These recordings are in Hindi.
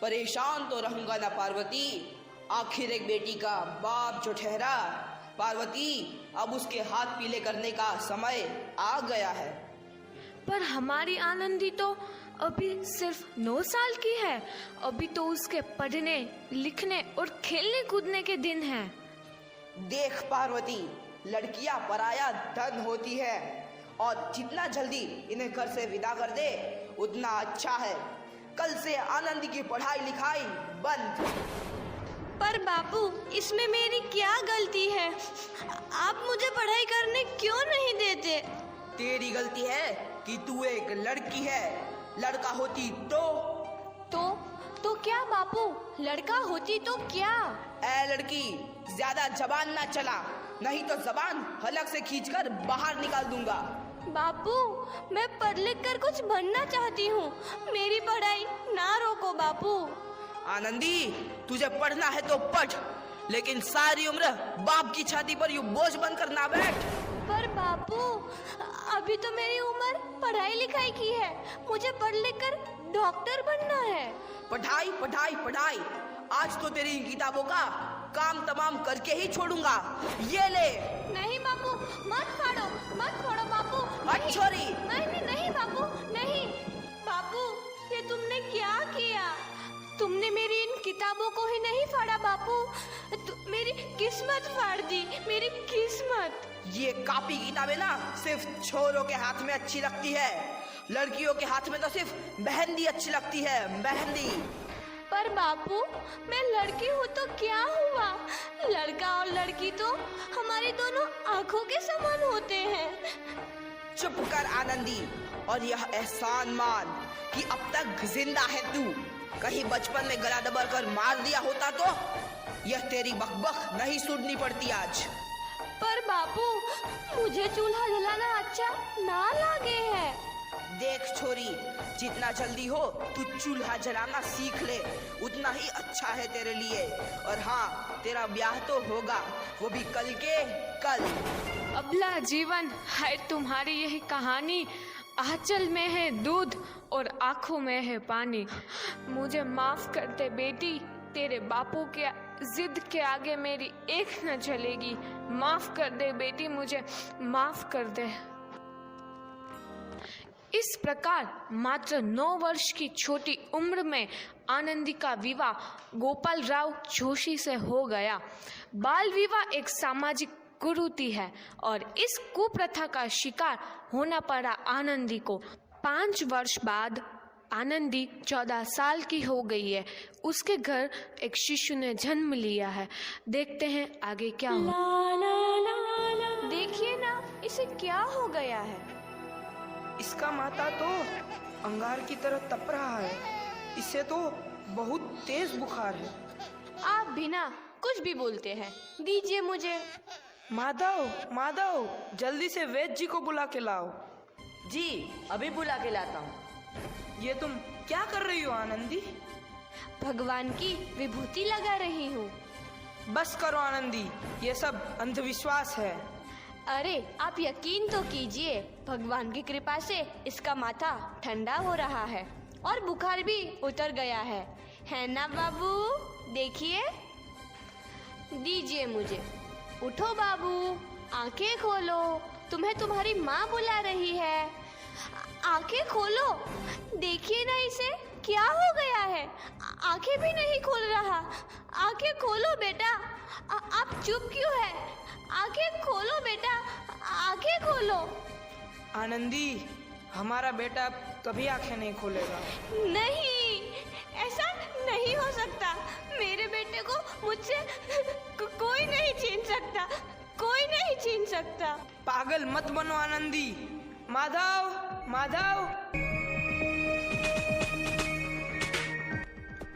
परेशान तो रहूंगा ना पार्वती। आखिर एक बेटी का बाप जो ठहरा। पार्वती, अब उसके हाथ पीले करने का समय आ गया है। पर हमारी आनंदी तो अभी सिर्फ 9 साल की है। अभी तो उसके पढ़ने, लिखने और खेलने कूदने के दिन हैं। देख पार्वती, लड़कियां पराया धन होती है और जितना जल्दी इन्हें घर से विदा कर दे उतना अच्छा है। कल से आनंदी की पढ़ाई लिखाई बंद। पर बापू, इसमें मेरी क्या गलती है? आप मुझे पढ़ाई करने क्यों नहीं देते? तेरी गलती है कि तू एक लड़की है। लड़का होती तो क्या बापू? लड़का होती तो क्या? ए लड़की, ज्यादा जबान ना चला, नहीं तो जबान हलक से खींचकर बाहर निकाल दूंगा। बापू, मैं पढ़ लिख कर कुछ बनना चाहती हूँ। मेरी पढ़ाई ना रोको बापू। आनंदी, तुझे पढ़ना है तो पढ़, लेकिन सारी उम्र बाप की छाती पर यूं बोझ बनकर ना बैठ। पर बापू, अभी तो मेरी उम्र पढ़ाई लिखाई की है। मुझे पढ़ लिख कर डॉक्टर बनना है। पढ़ाई पढ़ाई पढ़ाई, आज तो तेरी इन किताबों का काम तमाम करके ही छोड़ूंगा। ये ले। नहीं बापू, मत फाड़ो बापू। छोरी। नहीं बापू, नहीं। बापू, ये तुमने क्या किया? तुमने मेरी इन किताबों को ही नहीं फाड़ा बापू, मेरी किस्मत फाड़ दी, मेरी किस्मत। ये कॉपी किताबें ना सिर्फ छोरों के हाथ में अच्छी लगती है, लड़कियों के हाथ में तो सिर्फ मेहंदी अच्छी लगती है, मेहंदी। पर बापू, मैं लड़की हूँ तो क्या हुआ? लड़का और लड़की तो हमारी दोनों आंखों के समान होते हैं। चुप कर आनंदी, और यह एहसान मान कि अब तक जिंदा है तू। कहीं बचपन में गला दबा कर मार दिया होता तो यह तेरी बकबक नहीं सुननी पड़ती आज। पर बापू, मुझे चूल्हा जलाना अच्छा ना लगे है। देख छोरी, जितना जल्दी हो तू चूल्हा जलाना सीख ले, उतना ही अच्छा है तेरे लिए। और हाँ, तेरा ब्याह तो होगा, वो भी कल के कल। अबला जीवन है तुम्हारी यही कहानी। आंचल में है दूध और आंखों में है पानी। मुझे माफ कर दे बेटी, तेरे बापू के जिद के आगे मेरी एक न चलेगी। माफ कर दे बेटी, मुझे माफ कर दे। इस प्रकार मात्र 9 वर्ष की छोटी उम्र में आनंदी का विवाह गोपाल राव जोशी से हो गया। बाल विवाह एक सामाजिक कुरीति है और इस कुप्रथा का शिकार होना पड़ा आनंदी को। 5 वर्ष बाद आनंदी 14 साल की हो गई है। उसके घर एक शिशु ने जन्म लिया है। देखते हैं आगे क्या हो। देखिए ना, इसे क्या हो गया है? इसका माथा तो अंगार की तरह तप रहा है। इसे तो बहुत तेज बुखार है। आप बिना कुछ भी बोलते हैं, दीजिए मुझे। माधव, जल्दी से वैद्य जी को बुला के लाओ। जी, अभी बुला के लाता हूँ। ये तुम क्या कर रही हो आनंदी? भगवान की विभूति लगा रही हूँ। बस करो आनंदी, ये सब अंधविश्वास है। अरे आप यकीन तो कीजिए, भगवान की कृपा से इसका माथा ठंडा हो रहा है और बुखार भी उतर गया है ना बाबू? देखिए, दीजिए मुझे। उठो बाबू, आंखें खोलो, तुम्हें तुम्हारी माँ बुला रही है। आंखें खोलो, देखिए ना इसे क्या हो गया है। आंखें भी नहीं खोल रहा। आंखें खोलो बेटा। आप चुप क्यों है? आंखें खोलो बेटा, आंखें खोलो। आनंदी, हमारा बेटा कभी आंखें नहीं खोलेगा। नहीं, ऐसा नहीं हो सकता। मेरे बेटे को मुझसे कोई नहीं छीन सकता, कोई नहीं छीन सकता। पागल मत बनो आनंदी। माधव,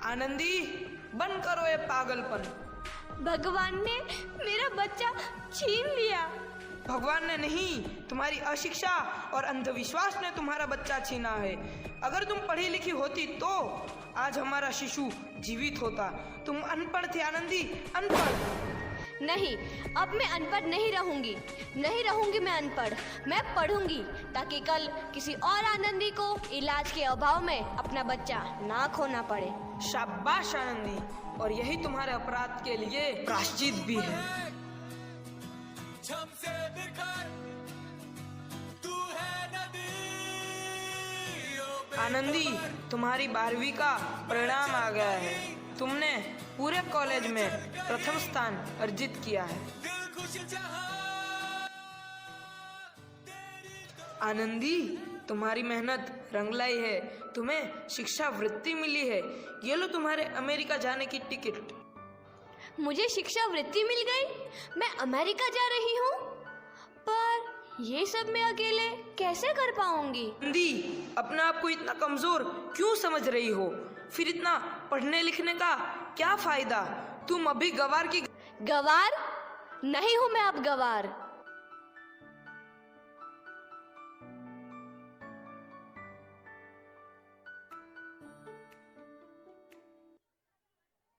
आनंदी, बंद करो ये पागलपन। भगवान ने मेरा बच्चा छीन लिया। भगवान ने नहीं, तुम्हारी अशिक्षा और अंधविश्वास ने तुम्हारा बच्चा छीना है। अगर तुम पढ़ी लिखी होती तो आज हमारा शिशु जीवित होता। तुम अनपढ़ थे आनंदी, अनपढ़। नहीं, अब मैं अनपढ़ नहीं रहूंगी। नहीं रहूंगी मैं अनपढ़। मैं पढ़ूंगी ताकि कल किसी और आनंदी को इलाज के अभाव में अपना बच्चा ना खोना पड़े। शाबाश आनंदी, और यही तुम्हारे अपराध के लिए प्रायश्चित भी है। आनंदी, तुम्हारी 12वीं का परिणाम आ गया है। तुमने पूरे कॉलेज में प्रथम स्थान अर्जित किया है। आनंदी, तुम्हारी मेहनत रंग लाई है। तुम्हें शिक्षा वृत्ति मिली है। ये लो तुम्हारे अमेरिका जाने की टिकट। मुझे शिक्षा वृत्ति मिल गई? मैं अमेरिका जा रही हूँ? पर ये सब मैं अकेले कैसे कर पाऊंगी? आनंदी, अपने आप को इतना कमजोर क्यों समझ रही हो? फिर इतना पढ़ने लिखने का क्या फायदा? तुम अभी गवार की गवार नहीं हूँ मैं अब गवार।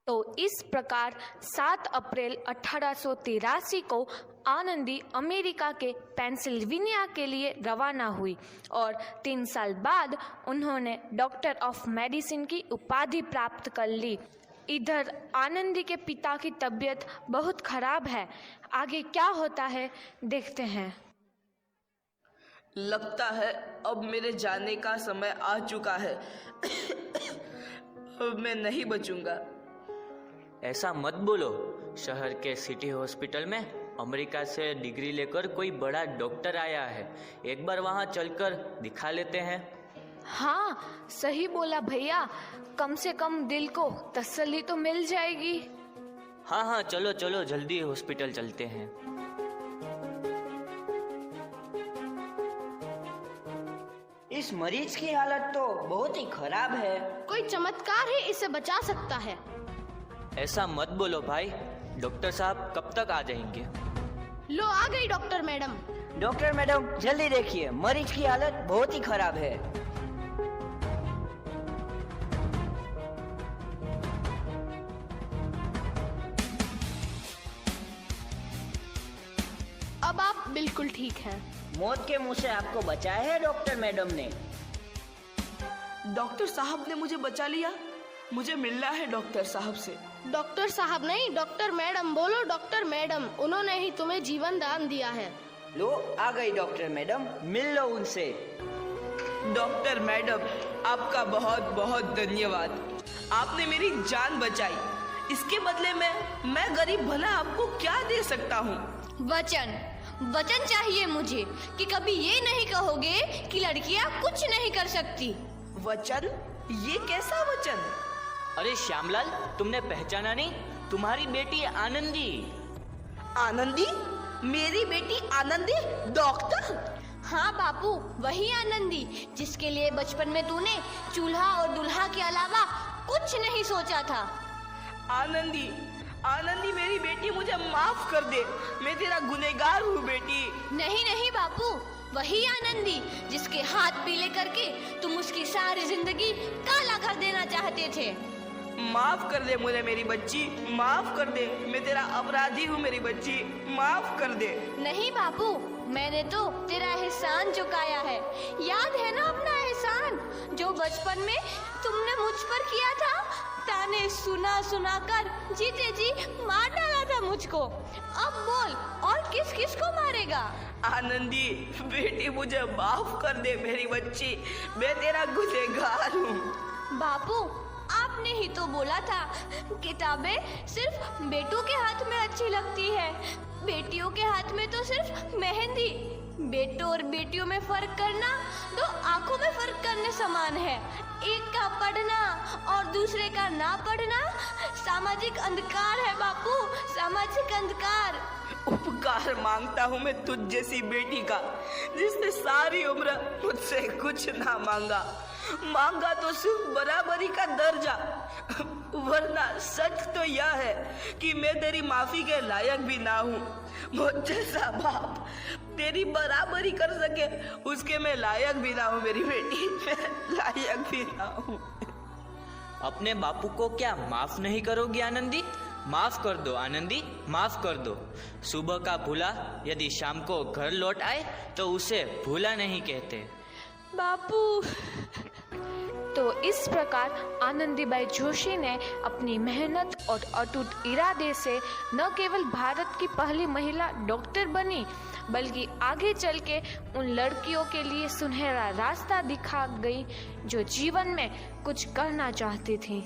तो इस प्रकार 7 अप्रैल 1883 को आनंदी अमेरिका के पेंसिल्वेनिया के लिए रवाना हुई और 3 साल बाद उन्होंने डॉक्टर ऑफ मेडिसिन की उपाधि प्राप्त कर ली। इधर आनंदी के पिता की तबीयत बहुत खराब है। आगे क्या होता है देखते हैं। लगता है अब मेरे जाने का समय आ चुका है। अब मैं नहीं बचूंगा। ऐसा मत बोलो। शहर के सिटी हॉस्पिटल में अमेरिका से डिग्री लेकर कोई बड़ा डॉक्टर आया है। एक बार वहाँ चलकर दिखा लेते हैं। हाँ, सही बोला भैया। कम से कम दिल को तसल्ली तो मिल जाएगी। हाँ हाँ, चलो चलो जल्दी हॉस्पिटल चलते हैं। इस मरीज की हालत तो बहुत ही खराब है। कोई चमत्कार ही इसे बचा सकता है। ऐसा मत बोलो भाई। डॉक्टर साहब कब तक आ जाएंगे? लो आ गई डॉक्टर मैडम। डॉक्टर मैडम जल्दी देखिए, मरीज की हालत बहुत ही खराब है। अब आप बिल्कुल ठीक हैं। मौत के मुंह से आपको बचाया है डॉक्टर मैडम ने। डॉक्टर साहब ने मुझे बचा लिया। मुझे मिलना है डॉक्टर साहब से। डॉक्टर साहब नहीं, डॉक्टर मैडम बोलो। डॉक्टर मैडम, उन्होंने ही तुम्हें जीवन दान दिया है। लो आ गई डॉक्टर मैडम, मिल लो उनसे। डॉक्टर मैडम, आपका बहुत बहुत धन्यवाद। आपने मेरी जान बचाई। इसके बदले में मैं गरीब भला आपको क्या दे सकता हूँ? वचन चाहिए मुझे कि कभी ये नहीं कहोगे कि लड़कियां कुछ नहीं कर सकती। वचन? ये कैसा वचन? अरे श्यामलाल, तुमने पहचाना नहीं? तुम्हारी बेटी आनंदी। आनंदी? मेरी बेटी आनंदी? डॉक्टर? हाँ बापू, वही आनंदी जिसके लिए बचपन में तूने चूल्हा और दूल्हा के अलावा कुछ नहीं सोचा था। आनंदी, आनंदी मेरी बेटी, मुझे माफ कर दे। मैं तेरा गुनहगार हूँ बेटी। नहीं नहीं बापू, वही आनंदी जिसके हाथ पीले करके तुम उसकी सारी जिंदगी काला कर देना चाहते थे। माफ कर दे मुझे मेरी बच्ची, माफ कर दे। मैं तेरा अपराधी हूँ मेरी बच्ची, माफ कर दे। नहीं बापू, मैंने तो तेरा एहसान चुकाया है। याद है ना अपना एहसान जो बचपन में तुमने मुझ पर किया था? ताने सुना सुना कर जीते जी मार डाला था मुझको। अब बोल, और किस किस को मारेगा? आनंदी बेटी, मुझे माफ कर दे मेरी बच्ची। मैं तेरा गुनहगार हूँ। बापू, आपने ही तो बोला था किताबें सिर्फ बेटों के हाथ में अच्छी लगती है, बेटियों के हाथ में तो सिर्फ मेहंदी। बेटों और बेटियों में फर्क करना दो आंखों में फर्क करने समान है। एक का पढ़ना और दूसरे का ना पढ़ना सामाजिक अंधकार है बापू, सामाजिक अंधकार। उपकार मांगता हूँ मैं तुझ जैसी बेटी का, जिसने सारी उम्र मुझसे कुछ ना मांगा। मांगा तो सिर्फ बराबरी का दर्जा, वरना सच तो यह है कि मैं तेरी माफी के लायक भी ना हूँ। मुझ जैसा बाप तेरी बराबरी कर सके उसके मैं लायक भी ना हूँ मेरी बेटी, मैं लायक भी ना हूँ। अपने बापू को क्या माफ नहीं करोगी आनंदी? माफ कर दो आनंदी, माफ कर दो। सुबह का भूला यदि शाम को घर लौट आए तो उसे भूला नहीं कहते। बापू। तो इस प्रकार आनंदीबाई जोशी ने अपनी मेहनत और अटूट इरादे से न केवल भारत की पहली महिला डॉक्टर बनी, बल्कि आगे चल के उन लड़कियों के लिए सुनहरा रास्ता दिखा गई जो जीवन में कुछ करना चाहती थी।